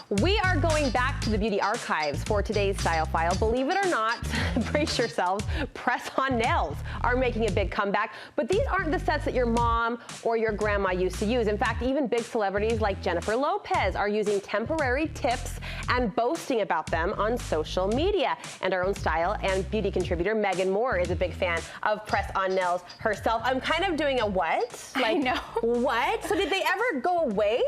We are going back to the beauty archives for today's Style File. Believe it or not, brace yourselves, press-on nails are making a big comeback, but these aren't the sets that your mom or your grandma used to use. In fact, even big celebrities like Jennifer Lopez are using temporary tips and boasting about them on social media. And our own style and beauty contributor, Megan Moore, is a big fan of press-on nails herself. I'm kind of doing a what? I know. What? So did they ever go away?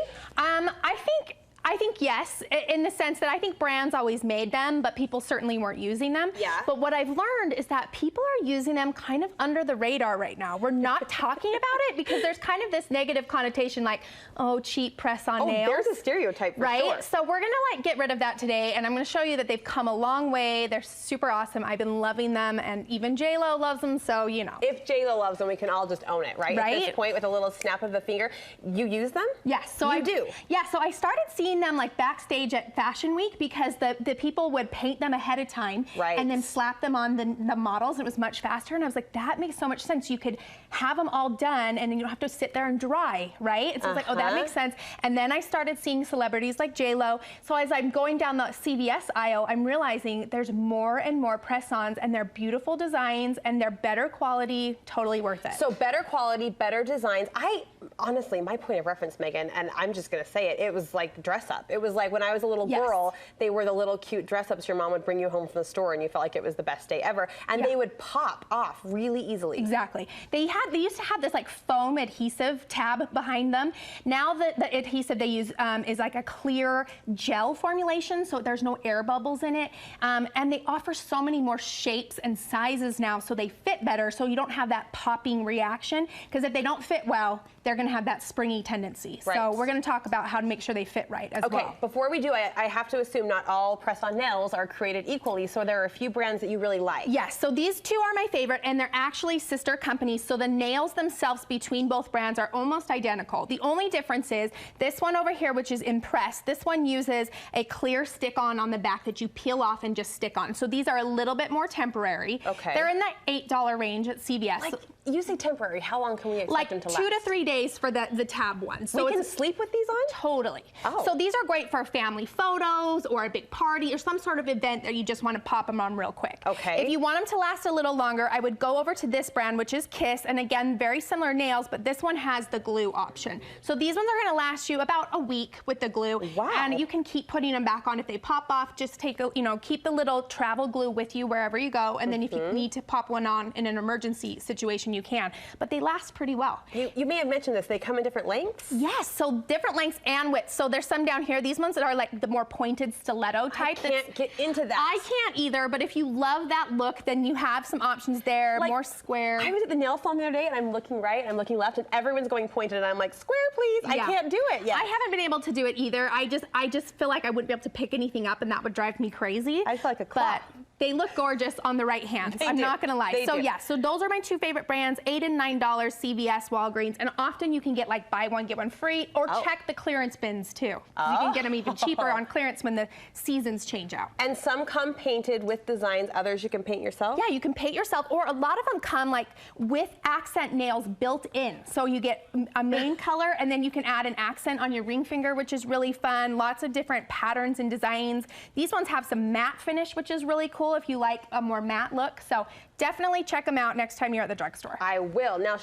I think yes, in the sense that I think brands always made them, but people certainly weren't using them. Yeah. But what I've learned is that people are using them kind of under the radar right now. We're not talking about it because there's kind of this negative connotation like, oh, cheap press-on nails. There's a stereotype for right? sure. So we're gonna get rid of that today, and I'm gonna show you that they've come a long way. They're super awesome. I've been loving them, and even J-Lo loves them, so you know. If J-Lo loves them, we can all just own it, right? Right? At this point, with a little snap of the finger. You use them? Yes. So I do. Yeah, so I started seeing them like backstage at Fashion Week because the people would paint them ahead of time and then slap them on the models. It was much faster, and I was like, that makes so much sense. You could have them all done, and then you don't have to sit there and dry, right? And so I was like, oh, that makes sense. And then I started seeing celebrities like J-Lo. So as I'm going down the CVS aisle, I'm realizing there's more and more press-ons, and they're beautiful designs, and they're better quality, totally worth it. So better quality, better designs. Honestly, my point of reference, Megan, and I'm just gonna say it, it was like dress up. It was like when I was a little girl, they were the little cute dress ups your mom would bring you home from the store, and you felt like it was the best day ever. And they would pop off really easily. Exactly. They used to have this like foam adhesive tab behind them. Now the adhesive they use is like a clear gel formulation, so there's no air bubbles in it. And they offer so many more shapes and sizes now, so they fit better, so you don't have that popping reaction. Because if they don't fit well, they're going to have that springy tendency. Right. So we're going to talk about how to make sure they fit right as well. Okay, before we do, I have to assume not all press-on nails are created equally, so there are a few brands that you really like. Yes, so these two are my favorite, and they're actually sister companies, so the nails themselves between both brands are almost identical. The only difference is this one over here, which is Impress, this one uses a clear stick-on the back that you peel off and just stick on. So these are a little bit more temporary. Okay. They're in that $8 range at CVS. Like, you say temporary, how long can we expect them to last? Like 2 to 3 days for the tab one. So we can sleep with these on? Totally. Oh. So these are great for family photos or a big party or some sort of event that you just want to pop them on real quick. Okay. If you want them to last a little longer, I would go over to this brand, which is Kiss, and again, very similar nails, but this one has the glue option. So these ones are going to last you about a week with the glue. Wow. And you can keep putting them back on if they pop off. Just take keep the little travel glue with you wherever you go, and then if you need to pop one on in an emergency situation, you can. But they last pretty well. You may have mentioned this. They come in different lengths? Yes, so different lengths and widths. So there's some down here. These ones that are like the more pointed stiletto type. I can't get into that. I can't either, but if you love that look, then you have some options there, like, more square. I was at the nail salon the other day, and I'm looking right, I'm looking left, and everyone's going pointed, and I'm like, square, please. I can't do it yet. I haven't been able to do it either. I just feel like I wouldn't be able to pick anything up, and that would drive me crazy. I feel like a clock. But they look gorgeous on the right hand. I'm not gonna lie. So yeah, so those are my two favorite brands, $8 and $9, CVS, Walgreens, and often you can get like buy one, get one free, or check the clearance bins too. You can get them even cheaper on clearance when the seasons change out. And some come painted with designs, others you can paint yourself? Yeah, you can paint yourself, or a lot of them come like with accent nails built in. So you get a main color, and then you can add an accent on your ring finger, which is really fun. Lots of different patterns and designs. These ones have some matte finish, which is really cool if you like a more matte look. So definitely check them out next time you're at the drugstore. I will. Now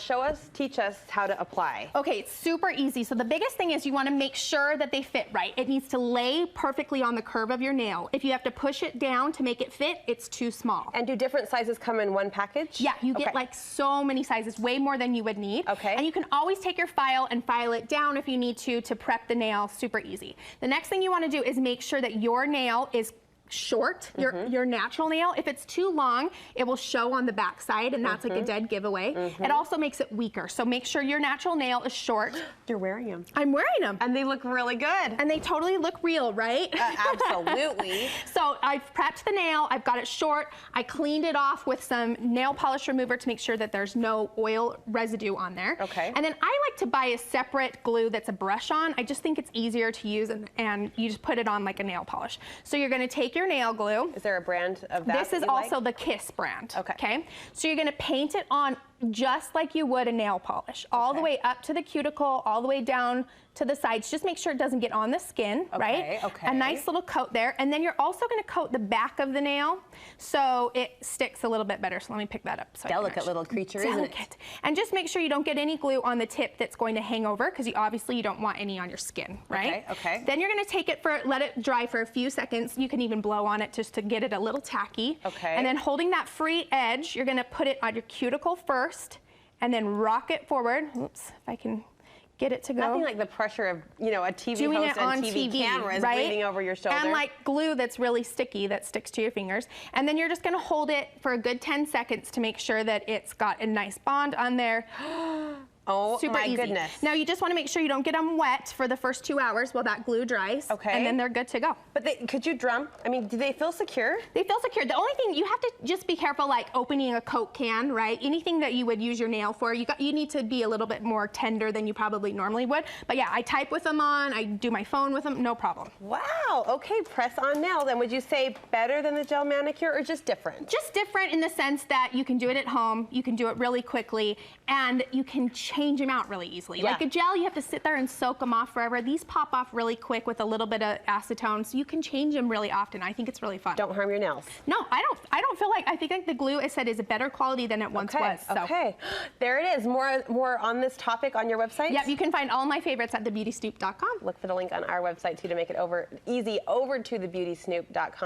teach us how to apply. Okay, it's super easy. So the biggest thing is you want to make sure that they fit right. It needs to lay perfectly on the curve of your nail. If you have to push it down to make it fit, it's too small. And do different sizes come in one package? Yeah, you get like so many sizes, way more than you would need. Okay. And you can always take your file and file it down if you need to prep the nail, super easy. The next thing you want to do is make sure that your nail is short, your natural nail. If it's too long, it will show on the back side, and that's like a dead giveaway. It also makes it weaker. So make sure your natural nail is short. You're wearing them. I'm wearing them. And they look really good. And they totally look real, right? Absolutely. So I've prepped the nail, I've got it short, I cleaned it off with some nail polish remover to make sure that there's no oil residue on there. Okay. And then I like to buy a separate glue that's a brush on. I just think it's easier to use, and you just put it on like a nail polish. So you're gonna take your nail glue. Is there a brand of that? This is also the Kiss brand. Okay. So you're gonna paint it on just like you would a nail polish, all the way up to the cuticle, all the way down to the sides. Just make sure it doesn't get on the skin, right? Okay. A nice little coat there. And then you're also gonna coat the back of the nail so it sticks a little bit better. So let me pick that up. So delicate little creature, isn't it? And just make sure you don't get any glue on the tip that's going to hang over, because obviously you don't want any on your skin, right? Okay. Then you're gonna take it let it dry for a few seconds. You can even blow on it just to get it a little tacky. Okay. And then holding that free edge, you're gonna put it on your cuticle first and then rock it forward. Oops, if I can get it to go. Nothing like the pressure of, you know, a TV Doing host it on and TV cameras breathing over your shoulder. And like glue that's really sticky that sticks to your fingers. And then you're just gonna hold it for a good 10 seconds to make sure that it's got a nice bond on there. Oh, super my easy. goodness. Now you just want to make sure you don't get them wet for the first 2 hours while that glue dries. Okay. And then they're good to go. But could you drum? I mean, do they feel secure? They feel secure. The only thing, you have to just be careful, like opening a Coke can, right? Anything that you would use your nail for, you need to be a little bit more tender than you probably normally would. But yeah, I type with them on, I do my phone with them, no problem. Wow, okay, press on nails. And would you say better than the gel manicure or just different? Just different in the sense that you can do it at home, you can do it really quickly, and you can change them out really easily. Yeah. Like a gel, you have to sit there and soak them off forever. These pop off really quick with a little bit of acetone, so you can change them really often. I think it's really fun. Don't harm your nails. No, I don't feel like, I think the glue, I said, is a better quality than it once was. So. Okay, there it is. More on this topic on your website? Yep, you can find all my favorites at thebeautysnoop.com. Look for the link on our website too to make it easy over to thebeautysnoop.com.